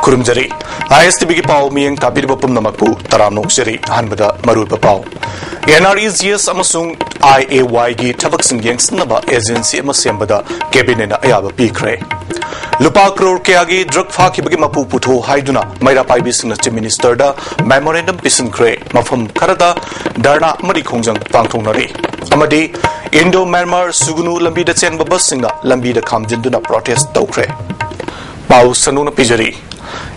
Kurumjari, ISTV ki pau miyang tapir bapum namakpu taram noksiri hanbada marul bapau. NREGS amasung IAY gi tabak singyang sinaba agency amasembada cabinet na ayaba pikre. Lupa crore kayagi drug faki bagi mapu puto haiduna maira paibi singna chief minister da memorandum pisin kre mafam karada darna mari khongjang pangthong nari. Amadi Indo Myanmar sugunu lambi da chen babas singa lambi da khamjinduna protest tawkre. Pau sanuna pijari.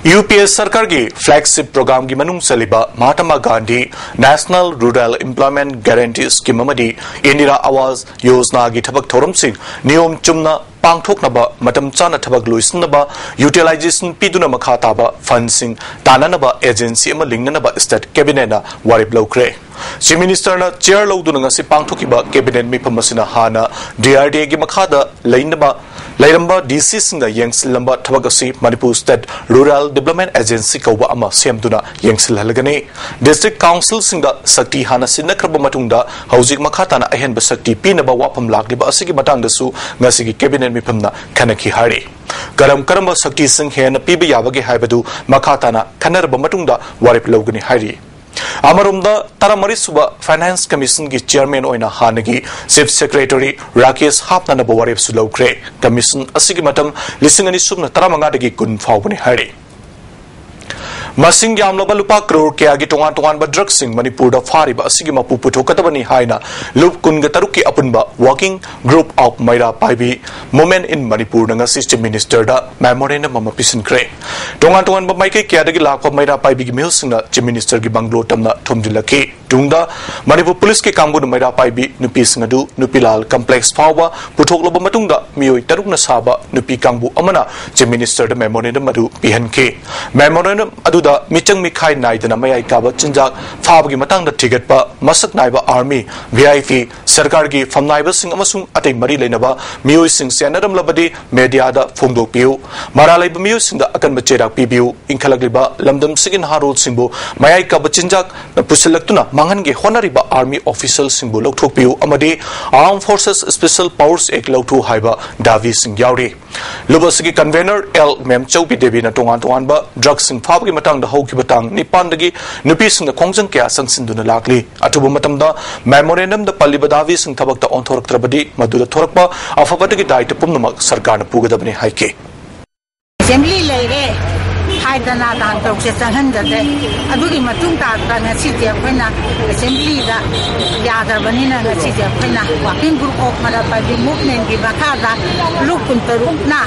UPS सरकार की flagship programme की मनुंग सलिबा Mahatma Gandhi national rural employment guarantee scheme अमदी इंदिरा आवास योजना की थबक theorem Singh नियम चुमना पांगथोकनबा मतम चाना थबक लुइसनबा यूटिलाइजेशन पीदुना मखा ताबा फंड सिंह ताननबा एजेंसी अमा लिंगनबा स्टेट कैबिनेट ना वारिप लौख्रे चीफ मिनिस्टर ना चेयर लौदुना ngasi पांगथोकिबा कैबिनेट मिफम मसिना हाना DRDA की मखादा Lairamba DC singa yangsil lamba tabagasi Manipur State Rural Development Agency kauba ama semduna yangsil halagani District Council singa sakti hana sinna kraba matungda haujik makhatana ahen ba sakti pinaba wapam lakliba asigi matangdasu ngasigi cabinet mipamna khanaki hari karamba sakti sing hena piba yabagi haibadu makhatana khanarba matungda warip logani hari Amarumda Taramari Suba Finance Commission ki chairman oina hanagi Chief Secretary Rakesh Hapna na bawarip sulokre commission asigi matam lisingani subna taramanga dagi kun phawbani hari Masing yamlaba lupa crore kayagi tongan ba drugs sing Manipur da fariba asigi mapu puthokadabani haina lup kunga taruki apunba working group of Maira Paibi Moment in Manipur nga Chief Minister da memorandum mama pisin kre tongan ba maike kayadagi lakpa Maira Paibi gi mil singna Chief Minister gi banglo tamna thomjilaki tungda Manipur police ke kangbu na Maira Paibi nupi singadu nupilal complex phawba puthokloba matungda mioi tarukna saba nupi kangbu amana Chief Minister da memorandum adu pihanke memorandum adu da michang mikhai naidana mayai kaba chinjak phawgi matang da thigatpa masak naiba army VIP sarkar gi famnaiba sing amasung atei mari leinaba mioi sing senaram labadi media da phongdok piu maralai ba mioi sing da akan bacherak pibiu inkhalagriba lamdam sigin harol singbu mayai kaba chinjak pusalaktuna mangan ge honariba army official singbu lokthok piu amadi Armed Forces Special Powers Act lokthu haiba davi sing yauri lubasigi convener L Mem Chaubi Devi na tongan ba drugs sing phawgi matang da hauki batang nipandagi nupi sing da khongjang kya sangsinduna lakli atubu matamda memorandum da palibadavi sing thabak ta onthorak trabadi maduda thorakpa afabadagi daita pumnamak sarkar na pugadabani haike assembly leire haidana dan tokse chanhandade adugi matung ta na sije khoina assembly da yadarbani na sije khoina working group of Manipur movement gi bakada lukun tarukna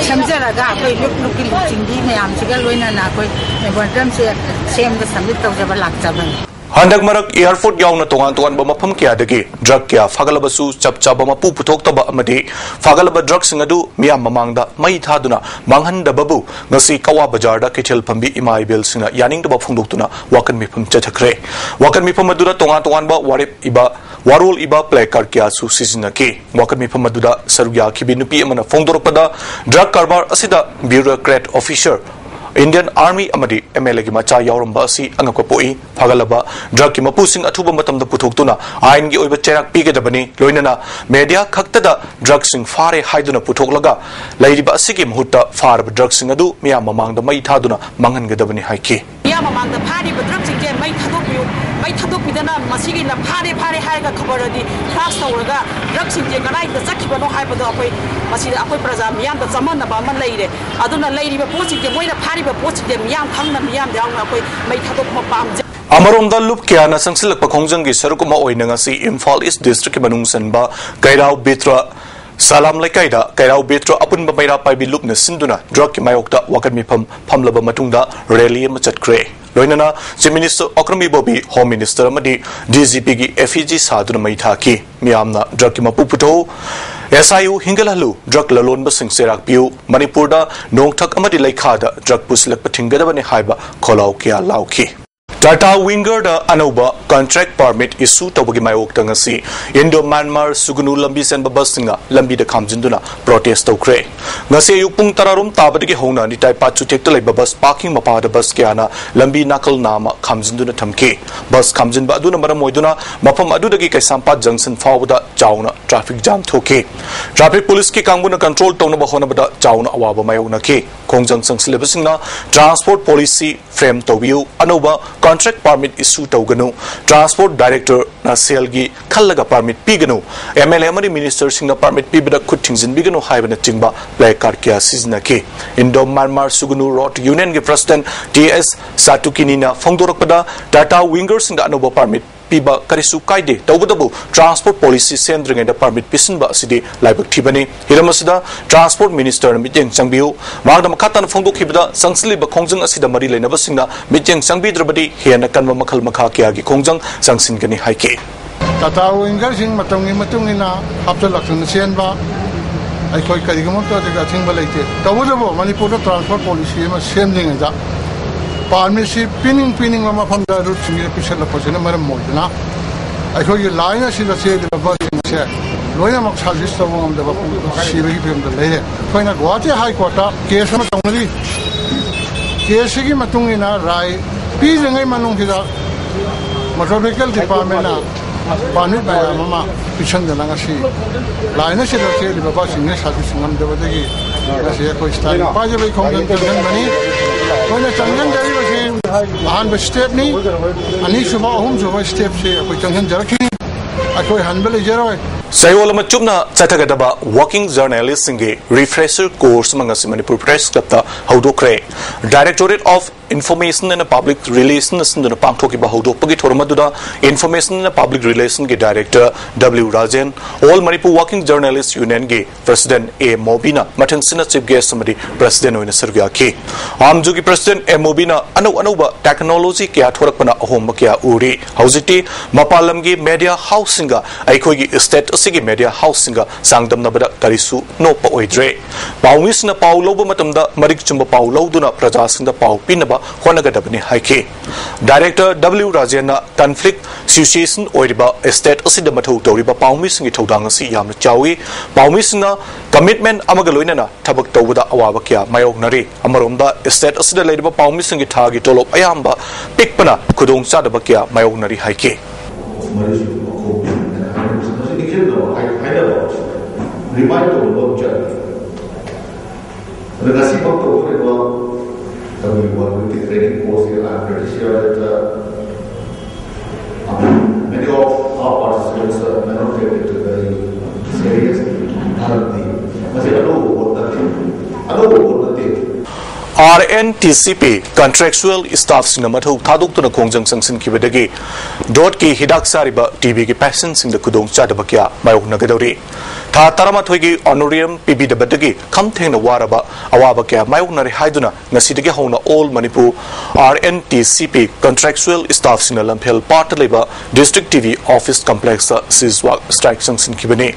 samjaraga koi lukki chingdi mayam siga loina na koi memorandum se sem da submit tawjaba lakjaban Handak marak airport yauna tongan ba mafam kya dagi drug kya fagalabasu chapchaba mapu puthokta ba amadi fagalaba drugs ngadu miyam mamangda mai thaduna manghanda babu ngasi kawa bazar da kithel phambi imai bel singa yaning da ba phungdoktuna wakan mifam chathakre wakan mifam madura tongan ba warip iba warol iba placard kya su sizinaki wakan mifam madura sarugya khibi nupi amana phongdorpada drug karbar asida bureaucrat officer Indian Army amadi MLA gi macha yauramba asi angakwa poi phagalaba drug ki mapusing athuba matamda puthoktuna ain gi oiba cherak pigedabani loinana media khaktada drug sing fare haiduna puthoklaga lairiba asigi muhutta farba drug sing adu miya mamangda mai thaduna mangangedabani haiki miya mamangda fari drug sing je mai thadokpidana masigi na fare haiga khabaradi fast tawraga drug sing je kanai da sakibano haibado akoi masida akoi praja miyam da zamanna ba man leire aduna leiriba pochi je moina fari Amaromda lup kya na sangsilak pakhongjang gi sarukuma oina ngasi Imphal East District manung sanba Kairau Betra Salam Lakaida Kairau Betra apun ba Maira Paibi lup na sinduna drug ki mayokta wakan mifam phamlaba matungda rally machatkre loinana Chief Minister Okrami Bobi Home Minister amadi DGP gi FEG saduna maithaki miyamna drug ki mapuputo SIU Hingalalu drug lalon ba sing serak piu Manipur da nongthak amadi laikha da drug puslak pathingadabani haiba kholau kya lauki Tata Winger da Anoba contract permit issue tawagi mayok tangasi Indo Myanmar Sugunu Lambi sen babasinga Lambi da Kamjinduna protest tawkre ngasi yupung tararum tabadagi hona ni tai pachu tekta lai bus parking mapada bus kyana Lambi nakal nama Kamjinduna thamke bus Kamjin ba aduna maram moiduna mapam adudagi Kaisampat junction fawda chauna traffic jam thoke traffic police ki kangbuna control tawna ba hona bada chauna awaba mayona ke kongjang sangsilebasingna transport policy frame tawbiu anoba contract permit issue tawganu transport director na selgi khallaga permit piganu MLA mari minister singna permit pibada khutthingzin biganu haibana chingba placard kya sizna ke Indo Myanmar Sugunu Road Union ge president TS Satukini na phongdorakpada Tata Winger singa anoba permit piba karisu kaide tawbudabu transport policy sendring and permit pisinba sidi laibak thibani hiramasida transport minister miteng changbiu magda makhatan phongdokhibada sangsliba khongjang asida mari leinabasingna miteng changbidrabadi hena kanwa makhal makha kya gi khongjang sangsingani haike Tata Winger sing matungina aptalaksana senba ai khoi karigamo to jaga thingba leite tawbudabu Manipur transport policy ma sendring anda Parmisi pinning mama from the root to the Pisha Posina Maramodina. I told you line as in the city of the body and said, Loya Max has this of the Shivi from the lady. When I go out high quarter, case on a tongue, Kiesigi Matungina, Rai, peace and a manungida, motorical department, Panit by Mama, Pishan the Langashi. Line as in the city of the bus in this house in the Vadagi. As a question, Pajabi Congan money. When the Changan was in Mahan Stepney, and he should home to my steps here, which Changan Jaraki, I could handle a zero. Sayolama Chumna Chatagadaba walking journalist singe refresher course mangasi Manipur Press Club ta Haudokre Directorate of Information and Public Relations in the Pangtoki Bahudopagi Tormaduda Information and Public Relations ge Director W. RANJAN All Manipur Walking Journalists Union ge President A. Mobina Matangsina Chief Guest Samadi President Oina Servia ke Amjugi President A. Mobina Anuba Technology ke Athorakpana Ahom Kya Uri Hauziti Mapalamgi Media Housinga Aikogi State Sigi Media Housinga Sangdam Nabada Karisu no pa oidre Pawis na Paulo Matamda Marik Chumba Paulo Duna Prajasinda Pau Pinaba Honagadabani Haike Director W. RANJAN Conflict Situation Oiriba Estate Asida Matau Toriba Pawmis in Todangasi Yam Chawi Pawmisna Commitment Amagaloina Tabak Tawada Awabakia Mayognari Amarumda Estate Asida Ladiba Pawmis in Gitagi Tolop Ayamba Pikpana Kudong Sadabakia Mayognari Haike Remind of object. The Nasi Bhakta we work with the training course here. I'm pretty sure that many of our participants may not take it very seriously. RNTCP contractual staff sinamathau thadukna kongjang sangsin kibadagi dot ki hidak sariba TV ki passion sing the kudong chadabakya mayokna gadori tha taramathoi gi honorarium PB dabadagi khamthengna waraba awabakya mayokna ri haiduna ngasidagi hona all Manipur RNTCP contractual staff sinalam phel part leba district TV office complex sizwa strike sangsin kibani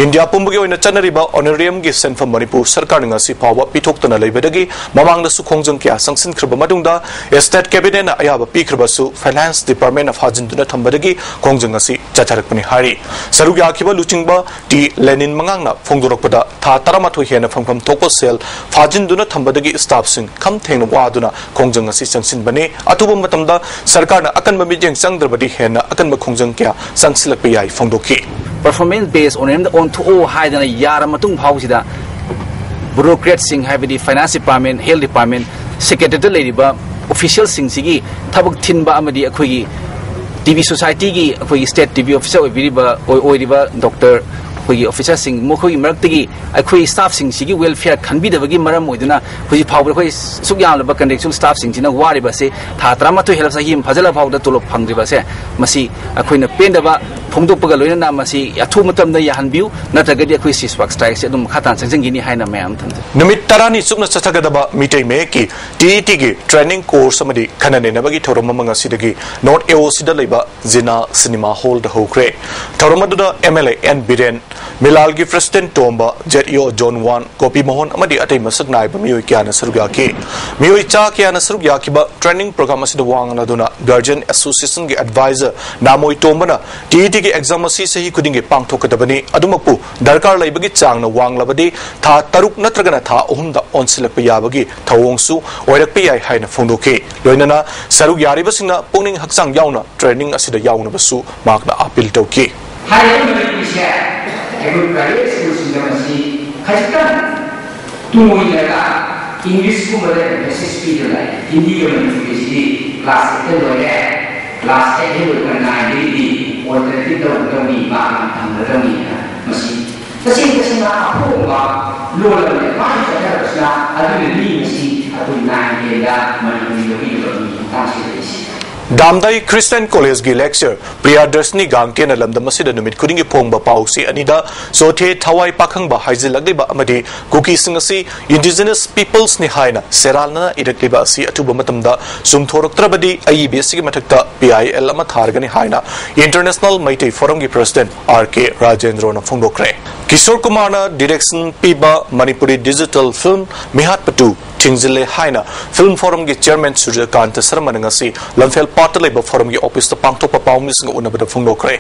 India pumbugi oina chanariba honorarium gi sent from Manipur sarkar ngasi pawa pithokna lebadagi mamang da su khongjang kya sangsin khirba madungda state cabinet na ayaba pikhirbasu finance department of hajinduna thambadagi khongjang asi chacharakpani hari sarugya akhiba luchingba T Lenin mangangna phongdorakpada tha taramathoi hena phangpham thokpa sel hajinduna thambadagi staff sing kham thengna waduna khongjang asi sangsin bani atuba matamda sarkar na akan mamijeng changdrabadi hena akan ma khongjang kya sangsilakpa yai phongdoki performance based on to all high than a yara matung hausida bureaucrat sing have the finance department, health department, secretary ladiba, official sing sigi, tabuk tinba amadi akogi, TV society gi akogi state TV officer oiriba doctor akogi officer sing mokoi marakti akogi staff sing sigi welfare can be the bagi maram oiduna akogi power akogi sugyam laba connection staff sing sina wariba se tha trama to help sa him phajala phawda tolop phangriba se masi akoi na pendaba phongdokpaga loina masi athu matam da yahanbiu natagadi akoi siswak strike se dum khatan sangjingini haina mayam tham numit tarani sukna chachagadaba mitai me ki TET gi training course amadi khanane nabagi thorom manga sidagi not AOC da leba Zina cinema hall da hokre thorom da MLA and Biren Milal gi President Tomba Jetio John 1 Kopi Mohon amadi atay masag na iba miyoy kaya na sarugyaki miyoy cha kaya na sarugyaki ba training program asida wang na duna Guardian Association gi advisor namoy Tomba na TET gi exam asi sahi kuding gi pangthok kadabani adumagpu darkar laibagi chang na wang labadi tha taruk natragana tha ohumda onsilak pa yabagi thawongsu oirak pa yai haina phongdoke loinana sarugyari basingna pungning haksang yauna training asida yauna basu makna appeal tawki English को मतलब SSP जो है हिंदी के मतलब किसी class के लोग हैं क्लास के लोग करना है हिंदी और तरीके तो नहीं बात हम तो नहीं है मशीन तो ना आपको लोग लगे मालूम चलता है उसका अभी नहीं मशीन अभी ना ये या मनीपुरी लोग ही Damdai Christian College gi lecture Priyadarsini Gangke na lamdam asida numit kuding gi phongba pausi anida sothe thawai pakhang ba haijilagli ba amadi kuki singasi indigenous peoples ni haina seralna irakli ba asi atuba matamda sumthoroktrabadi IEBC gi mathakta PIL ama thargani haina International Maitai Forum gi president RK Rajendro na phongdokre Kishore Kumar na direction piba Manipuri digital film Mihat Patu Tingzile haina film forum gi chairman Surjakant Sarmanangasi Lamfel Patalai ba forum gi office ta pangto pa pawmising unabada phungdokre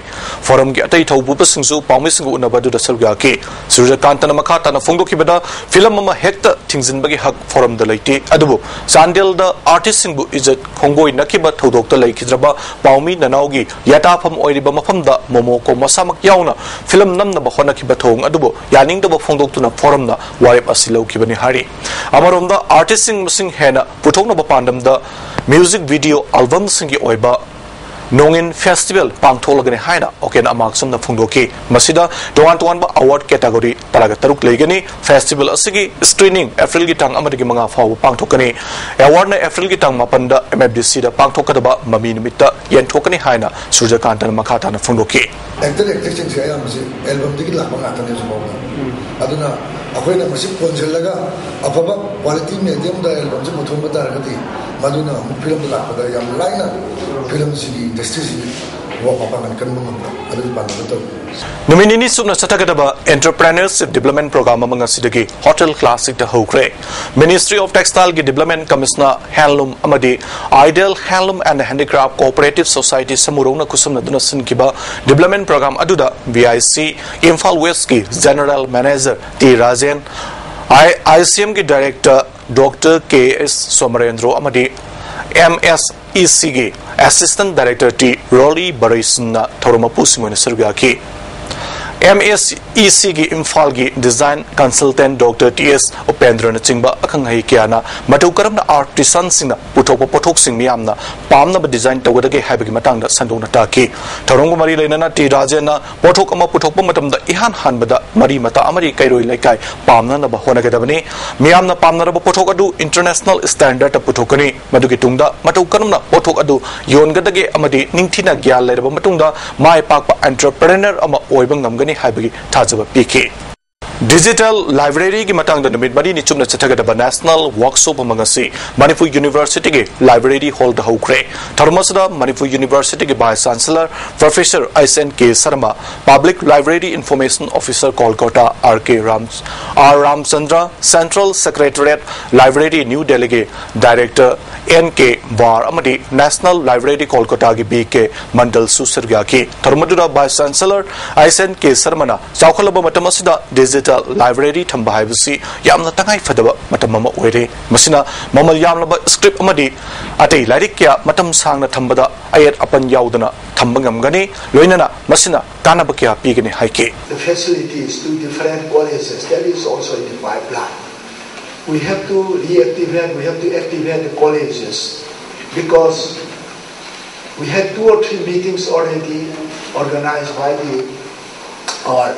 forum gi atai thau bupa singsu pawmising unabadu da salga ke Surjakant na makhata na phungdokibada film ama hekta tingzin bagi hak forum da laiti adubu Sandel da artist singbu izat khongoi nakiba thodok ta laikhidraba pawmi nanaugi yata pham oiriba mafam da momo ko masamak yauna film namna ba khona kiba thong adubu yaning da ba phungdok tuna forum na warip asilau kibani hari amarom da artist sing hena puthokna ba pandam da music video album sing gi oiba Nongin festival pangtholagani haina oken amak somna phungdoki masida towan ba award category talaga taruk legani festival asigi screening April gi tang amadi gi manga faw pangthokani award na April gi tang mapanda MFDC da pangthokadaba mami nimitta yenthokani haina Surjakant na makhata na phungdoki actor sing se ayam se album digi la manga tane so aduna akoina masi konjelaga afaba quality medium da album se muthomba taragati maduna film la pada yam laina film sigi industry wo papangan kan mangam adul panato Numinini subna chatagadaba entrepreneurship development program among asidagi hotel classic the hokre Ministry of Textile gi development commissioner handloom amadi Ideal Handloom and Handicraft Cooperative Society samurona kusumna duna sinkiba development program aduda VIC Imphal West gi general manager T Rajan ICM gi director Dr KS Somarendro amadi MSEC gi assistant director T Rolly Barisna Thoromapu simona sergaki MSEC gi Imphal gi design consultant Dr TS Upendra na chingba akhang hai kiana matu karamna artisan singna puthok pothok sing miyamna pamna ba design tawdage haibagi matang da sandona taki thorong mari leinana T Rajena pothok ama puthok pa matam da ihan hanbada mari mata amari kairoi laikai pamna na ba hona gadabani miyamna pamna ba pothok adu international standard ta puthokani madugi tungda matu karamna pothok adu yongadage amadi ningthina gyal leiraba matungda mai pakpa entrepreneur ama oibang ngamgani haibagi thajaba pk Digital library gi matang da numit mari ni chumna chathagadaba national workshop amangasi Manipur University gi library hall da hokre tharmasada Manipur University gi vice chancellor Professor SNK Sharma Public Library Information Officer Kolkata R Ramchandra Central Secretariat Library New Delhi Director NK Bar amadi National Library Kolkata gi BK Mandal Susargyaki tharmadura vice chancellor SNK Sharma na chawkhalaba matamasida digital library thamba haibasi yamna tangai fadaba matam mama oire masina mamal yamlaba script amadi atei lairik kya matam sangna thambada ayat apan yaudana thamba ngamgani loinana masina kanaba kya pigani haike the facilities to different colleges that is also in the pipeline. We have to reactivate, we have to activate the colleges because we had 2 or 3 meetings already organized by our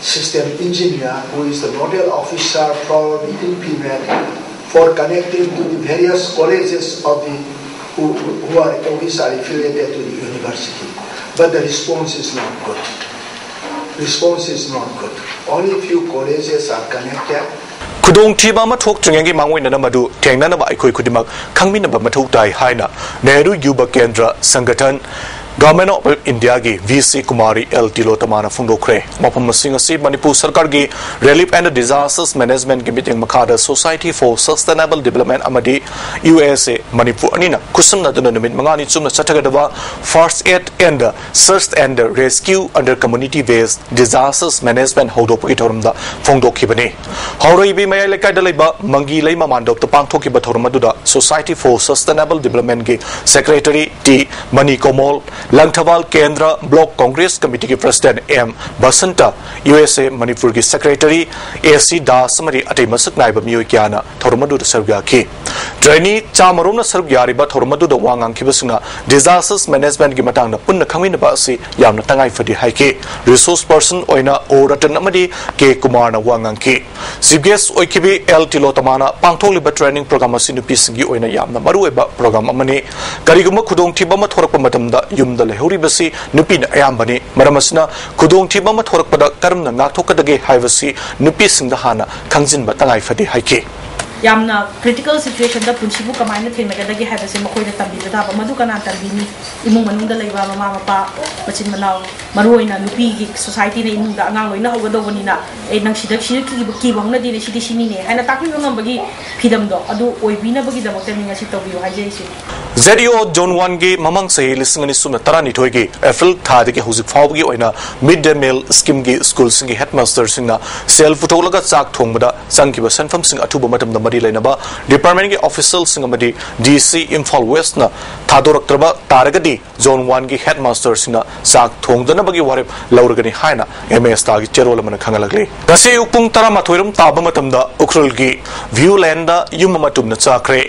system engineer, who is the nodal officer from PMET, for connecting to the various colleges of the who are affiliated to the university. But the response is not good. Response is not good. Only few colleges are connected. Kudong thiba ma thok chungengi mangwina na madu thengnana ba aikoi kudimak khangmina ba mathau tai haina Nehru Yuba Kendra Sangathan Government of India gi VC Kumari L Tilotamana Fundokre Mapam Singasi Manipur Sarkar gi Relief and Disasters Management gi meeting Makada Society for Sustainable Development Amadi USA Manipur Anina Kusumna Dunamit Mangani Chumna Chatagadawa First Aid and Search and Rescue under Community Based Disasters Management Hodop Itorumda Fundokibani Horibi Mayaleka Deliba Mangi Lema Mandop the Pangtoki Batormaduda Society for Sustainable Development gi Secretary T Manikomol Langthawal Kendra Block Congress Committee President M Basanta USA Manipur ki Secretary AC Das Samari Ate Masak Naiba Miyukiana Thormadu Sarga ki Trainee Chamaruna Sargyari ba Thormadu the Wangang Kibasuna Disasters Management ki Matang na Punna Kamina Basi Yamna Tangai Fadi Haiki Resource Person Oina Oratan Amadi K Kumarna Wangang ki CBS Oikibi L Tilotamana Pangtoli ba Training Program Sinupisingi Oina Yamna Marueba Program Amani Kariguma Kudong Tibama Thorapamadamda Yum the Lehuri Basi Nupin Ayambani Maramasna Kudong Tibama Thorapada Karamna Natokadage Hivasi Nupis in the Hana Kangzin Batangai Fadi Haiki Yamna critical situation da punchibu kamaina thengnagadagi haibase makoida tambida da madu kana tambini imung manungda leiba mama mapa pachin manaw maruoina nupi gi society ne imung da angang loina hogadobonina e nang sidak ki bangna dine sidi sini ne haina takwi ngam bagi phidam do adu oibina bagi da mokte ninga sitobiyo haije si ZEO Zone 1 gi mamang sei lisingani sumna tarani thoigi April thadi gi huzik fawgi oina midday meal scheme gi school singi headmaster singna self photolaga chak thongbada sangkiba sanfam sing athuba matam da mari lainaba department gi official singamadi DC Imphal West na thadoraktraba taragadi Zone 1 gi headmaster singna chak thongdana bagi warep lauragani haina MS ta gi cherol mana khangalagli gase upung tarama thoirum taba matam da ukrul gi viewland da yum matum na chakre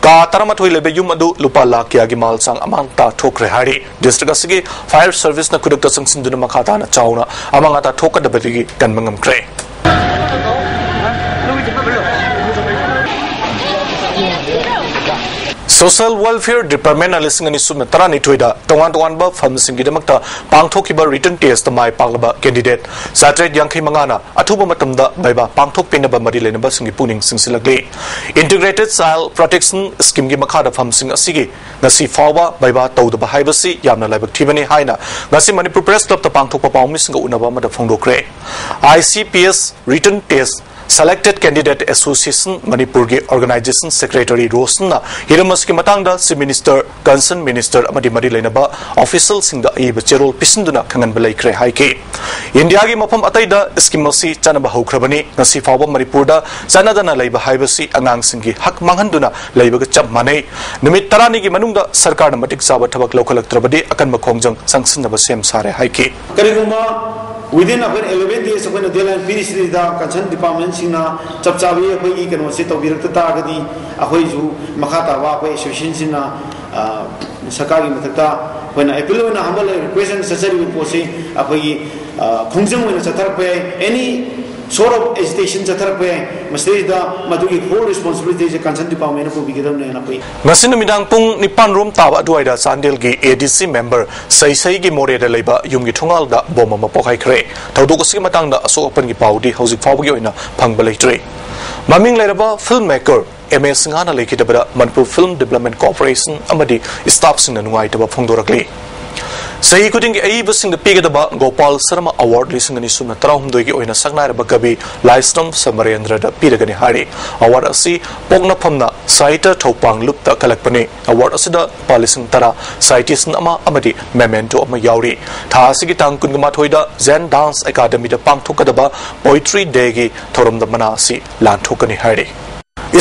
ka tarama thoi lebe yum adu lupa Lakia Gimal Sang Amanta Tokre Hari District Asigi Fire Service na Kudukta Sang Sinduna Makata na Chauna Amangata Toka da Badigi Ganmangam Kre Social Welfare Department alising ani sumna tarani thoida tongan ba fam singi damakta pangthokiba written test mai paglaba candidate satret yangkhai mangana athuba matamda baiba pangthok pinaba mari lenaba singi puning singsilagli integrated child protection scheme gi makha da fam sing asigi ngasi fawa baiba tawda haibasi yamna laibak thibani haina ngasi Manipur Press Club ta pangthokpa pawmi singa unaba mada phongdokre ICPS written test Selected Candidate Association Manipur gi Organization Secretary Rosna Hiramas ki matangda si Minister Concerned Minister amadi mari lainaba official singda iba cherol pisinduna khangan balai kre haike India gi mafam ataida scheme si chanaba hokrabani ngasi fawba Manipur da chanadana laiba haibasi angang singi hak manghanduna laiba ga chap manai numit tarani gi manungda sarkar na matik saba thabak lokhalaktrabadi akan makhongjang sangsinaba sem sare haike kariguma within 11 days of the deadline finish the concerned department sina chapchabi akoi kano se tobirak ta gadi akoi ju makhata wa akoi association sina sakari mathakta when appeal na humble request and necessary posi akoi khongjam when chatarpe any sort of agitation chatarpe masteri da madugi whole responsibility is concerned department ko bigedam ne na koi ngasin midang pung nipan rom tawa duaida sandel gi ADC member sai gi more da leiba yum gi thongal da bomba ma pokai khre thodok si matang da aso open gi paudi housing fawgi oina phangba leitre maming leraba filmmaker MS Singana lekitaba Manipur Film Development Corporation amadi staff sing na nuai taba phongdorakli Sahi kuding ai basing the pigada Gopal Sarma Award lising ani sumna tarahum doigi oina sagnai ba kabi Livestream Samarendra da piragani hari award asi pogna phamna saita thopang lupta kalakpani award asida palising tara scientist ama amadi memento ama yauri tha asigi tang kungma thoida Zen Dance Academy da pangthokadaba poetry day gi thorum da manasi lan thokani hari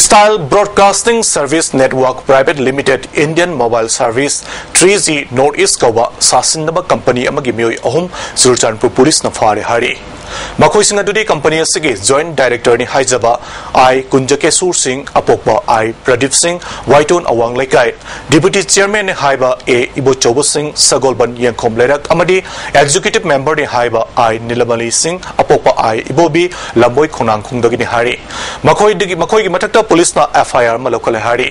Style Broadcasting Service Network Private Limited Indian Mobile Service 3G Northeast Kawa Sasinaba Company amagi mioi ahum Sultanpur Police na fare hari Makoi sing adudi company asigi joint director ni haijaba I Kunjakesur Singh apokba I Pradeep Singh Waiton Awang Laikai Deputy Chairman ni haiba A Ibo Chobo Singh Sagolban Yangkhom Lerak amadi Executive Member ni haiba I Nilamali Singh apokba I Ibobi Lamboi Khonang Khungdagi ni hari Makoi gi matakta police na FIR malokale hari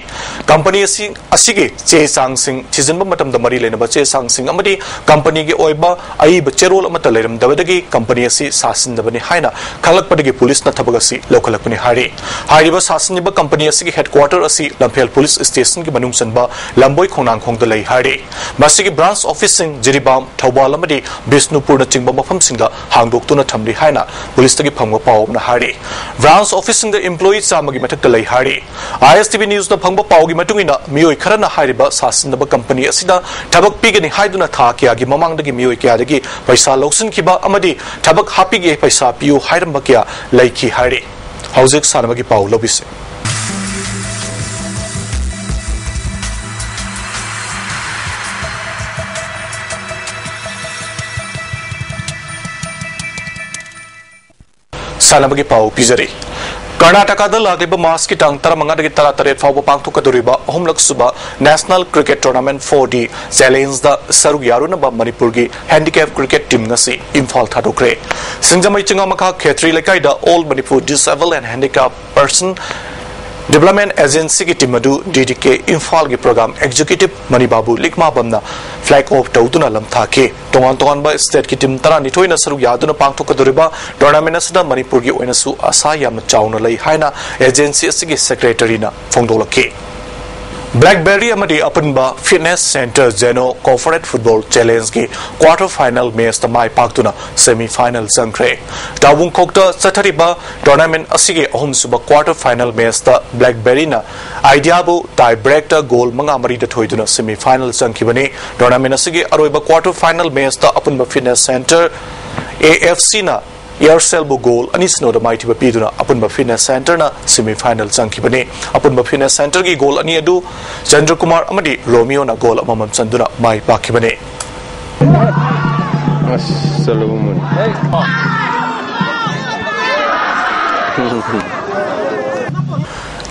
company asigi che sang sing chizinba matam da mari lena ba che sang sing amadi company gi oiba ai ba cherol amata leram dabadagi company asi सासिनबनी हाइना खलकपदगी police न थबगसी लोकलकपनी हारी हारिबा सासिनबा company असि headquarter असि लंफेल police station की मनुंग संबा लंबोई खोनांग खोंग लई हारी मसिगी ब्रांच ऑफिस सिंग जिरिबाम थौबाल अमदी बिष्णुपुर न चिंगबा मफम सिंगा हांगदोक्तुना थमली हाइना पुलिस तगी फंगबा पाव न हारी ब्रांच ऑफिस सिंग द एम्प्लॉई चामगी मथक लई हारी ISTV न्यूज न फंगबा पावगी मतुंगिना मियोय खरना हारिबा सासिनबा कंपनी असिदा थबक पिगनि हाइदुना था कियागी ममांगदगी मियोय कियादगी पैसा लौसिनखिबा अमदी थबक हापिगे पैसा पियो हाइरम बकिया लैखि हारे हौजिक सानमगी पाव लबिसे सानमगी पाव पिजरे कर्नाटका लागिब मास की टांग तरमंगा तरा तरेट फाव पांगथोकदोरिबा अहुमलक सुबा national cricket tournament 4D challenge द सरुग यारुनबा मणिपुर की handicap cricket team ngasi Imphal थादोक्रे सिंगजमई चिंगामखा खेत्री लेकाइदा all Manipur disable and handicap person development agency की टीम DDK इम्फाल की प्रोग्राम एग्जीक्यूटिव मणिबाबू लिकमाबमना फ्लैग ऑफ तौदुना लमथाके तोंगान तोंगानबा स्टेट की टीम तरा निथोइना सरुग यादुना पांगथोकदोरिबा टूर्नामेंट असदा मणिपुर की ओइनसु आशा यामना चाउना लई हाइना एजेंसी असगी सेक्रेटरीना फोंदोलके ब्लैकबेरी अमदी अपनबा फिटनेस सेंटर जेनो कॉर्पोरेट फुटबॉल चैलेंज की क्वार्टर फाइनल मैच तमाई पाक्तुना सेमीफाइनल संख्रे दावुंग खोक्ता चथरिबा टूर्नामेंट असिगे अहुम सुबा क्वार्टर फाइनल मैच ता ब्लैकबेरी ना आइडियाबु टाई ब्रेक ता गोल मंगा मरी द थोइदुना सेमीफाइनल संखिबने टूर्नामेंट असिगे अरोइबा क्वार्टर फाइनल मैच ता अपनबा फिटनेस सेंटर AFC ना एयरसेल गोल अनिसनोद माइथिबा पीदुना अपुनबा फिटनेस सेंटर ना सेमीफाइनल चंखिबने अपुनबा फिटनेस सेंटर की गोल अनि अदु चंद्र कुमार अमदी रोमियो ना गोल अममम चंदुना माइ पाखिबने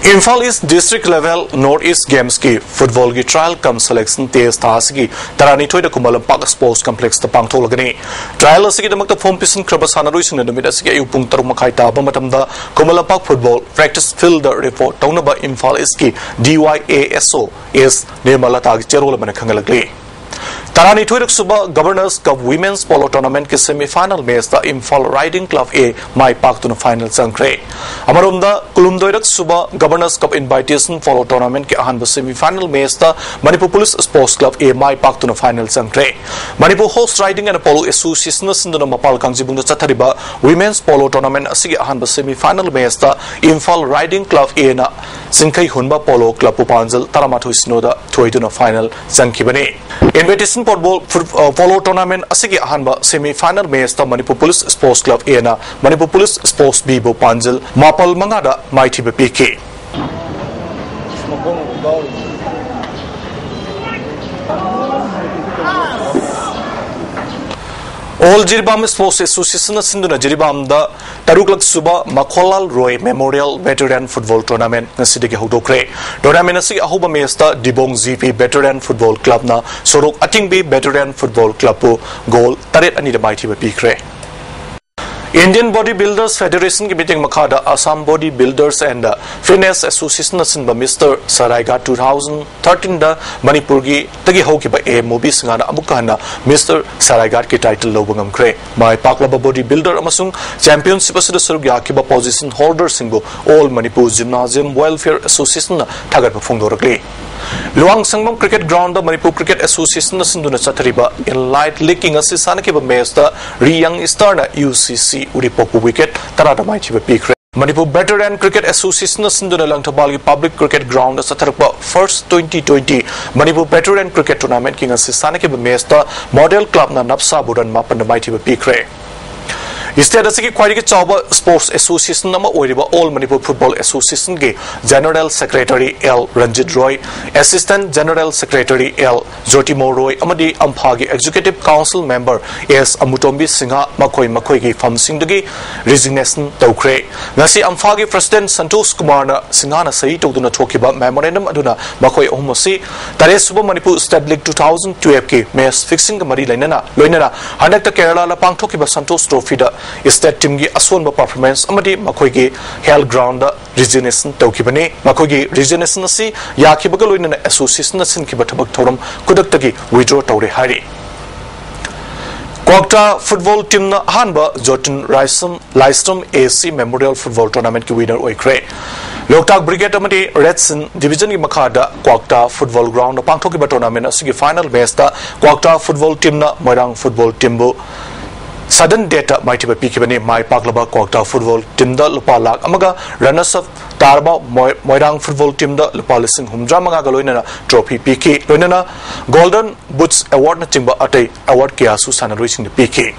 Imphal east district level north east games की फुटबॉल की ट्रायल कम सिलेक्शन टेस्ट तासगी तरानीथोइद कुमलम पाक स्पोर्ट्स कॉम्प्लेक्स ता पांगथोलगने ट्रायल असगी दमक फोम पिसन क्रब सानारोइसिंग नमित असगी अयुपुंग तरुक मखाई ताबा मतमदा Khumanlampak football practice field report तौनबा इम्फाल ईस्ट की DYASO एस निर्मला ताग चेरोल मन खंगलगले तरानीथोइद सुबा governor's cup women's polo tournament के सेमीफाइनल मैच दा इम्फाल राइडिंग क्लब ए माई पाक्तुन फाइनल संख्रे अमरोमदा कुलुमदोइरक सुबा governor's cup invitation polo tournament के अहनब सेमीफाइनल मैच दा Manipur police sports club A माई पाक्तुन फाइनल संख्रे Manipur horse riding and polo association सिंदुन मपाल कांगजिबुंग चथरिबा विमेंस पोलो टूर्नामेंट असिगे अहनब सेमीफाइनल मैच दा इम्फाल राइडिंग क्लब ए ना सिंखै हुनबा पोलो क्लब पुपांजल तरामाथोइ सिनोदा थोइदुन फाइनल संखिबने इन्विटेशन पोलो टूर्नामेंट असिगे अहनबा सेमीफाइनल मैच ता Manipur police sports club A ना मणिपुर पुलिस स्पोर्ट्स बी बो पांजल मापल मंगादा माइथिबे पीके ऑल जिरिबाम स्पोर्ट्स एसोसिएशन सिंधुना जिरिबाम दा तरुकलक सुबा Makholal Roy memorial veteran football tournament नसिदगे हौदोक्रे टूर्नामेंट असि अहुबा मैच दा दिबोंग जीपी वेटरन फुटबॉल क्लब ना सोरोक अटिंगबी वेटरन फुटबॉल क्लब को गोल 8-2 माइथिबा पीखरे इंडियन बॉडी बिल्डर्स फेडरेशन की मीटिंग मखादा Assam body builders and fitness association सिंबा मिस्टर सराइगा 2013 दा मणिपुर की तगी होकिबा ए मूवी सिंगाना अमुकाना मिस्टर सराइगा की टाइटल लोबंगमख्रे माय पाकलबा बॉडी बिल्डर अमसुंग चैंपियनशिप असुद सरुग याकिबा पोजीशन होल्डर सिंगो all Manipur gymnasium welfare association थागत फोंदोरकले Luwang Sangam cricket ground Manipur cricket association सिंधुना चथरिबा इन लाइट लीकिंग असि सानकिबा मैच दा रियंग स्टार ना UCC उरिपोकु विकेट तरादा माइथिबा पीखरे मणिपुर वेटरन क्रिकेट एसोसिएशन सिंधुना लंगथबाल की पब्लिक क्रिकेट ग्राउंड चथरपा first 2020 Manipur veteran cricket tournament की असि सानकिबा मैच दा मॉडल क्लब ना नपसा बुरन मापन माइथिबा पीखरे स्टेट की ख्वाई चाव sports association all Manipur football association के general secretary L Ranjit Roy assistant general secretary L Jyotimo Roy अम्फा की executive council member S Amutombi Sinha मखोई की फमसिंगदगी रिजिग्नेशन तौख्रे अम्फा की प्रेसिडेंट संतोष कुमार सिंहा सही तौदुना थोकिबा मेमोरेंडम अदुना मखोई अहुम असि 3 मणिपुर स्टेट लीग 2012 की मैच फिक्सिंग मरी लोइनना हनक केरला पांगथोकिबा संतोष ट्रॉफी स्टेट टीम की असोनब परफॉर्मेंस की हेल्थ ग्राउंड रिजिग्नेशन तौखिबने मखोई रिजिग्नेशन असि याखिबगा लोइनना एसोसिएशन सिनखिबा थबक थौरम कुदक्तगी विड्रॉ तौरे हारि Kwakta football team na hanba Jotin Lystrom AC Memorial Football Tournament ki winner oikre. Loktak Brigade amadi Redson Division ki makhada Kwakta Football Ground na pangthoki ba tournament asigi final match ta Kwakta football team na Moirang football team bu sudden data mighty ba pikibani mai paklaba Kwakta football team da lupa lak amaga runners up tarba Moirang football team da lupa lising humdra manga galoina na trophy pk loina golden boots award na chingba atay award kya su sanaroi sing pk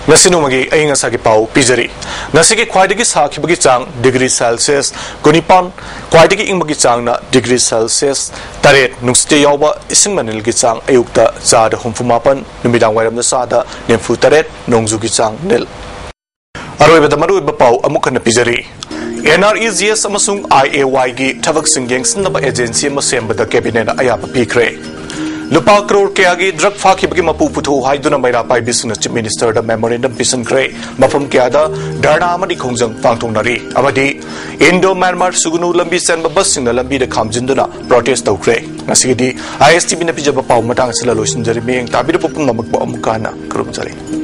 Nasino magi ayinga sa pau pizari nasiki khwaidagi sakhibagi chang degree Celsius gonipan khwaidagi ingmagi chang na degree Celsius taret nungste yawba ising manil gi chang ayukta zada humfumapan numidang wairam na sada nemfu taret nongzugi chang nil aroi bada maru ba pau amukan na pizari NREGS amasung IAY gi thabak singyeng sinaba agency ma sembada cabinet ayapa pikre Lupa crore ke agi drug faki bagi mapu puthu haiduna maira pai business chief minister da memorandum pisan kre mafam kya da darna amadi khongjang pangthong nari amadi Indo Myanmar sugunu lambi sen ba bus singna lambi da khamjinduna protest tau kre ngasigi di ISTV na pijaba pau matang sila loisin jari meng tabir popung namak ba amukana krum jari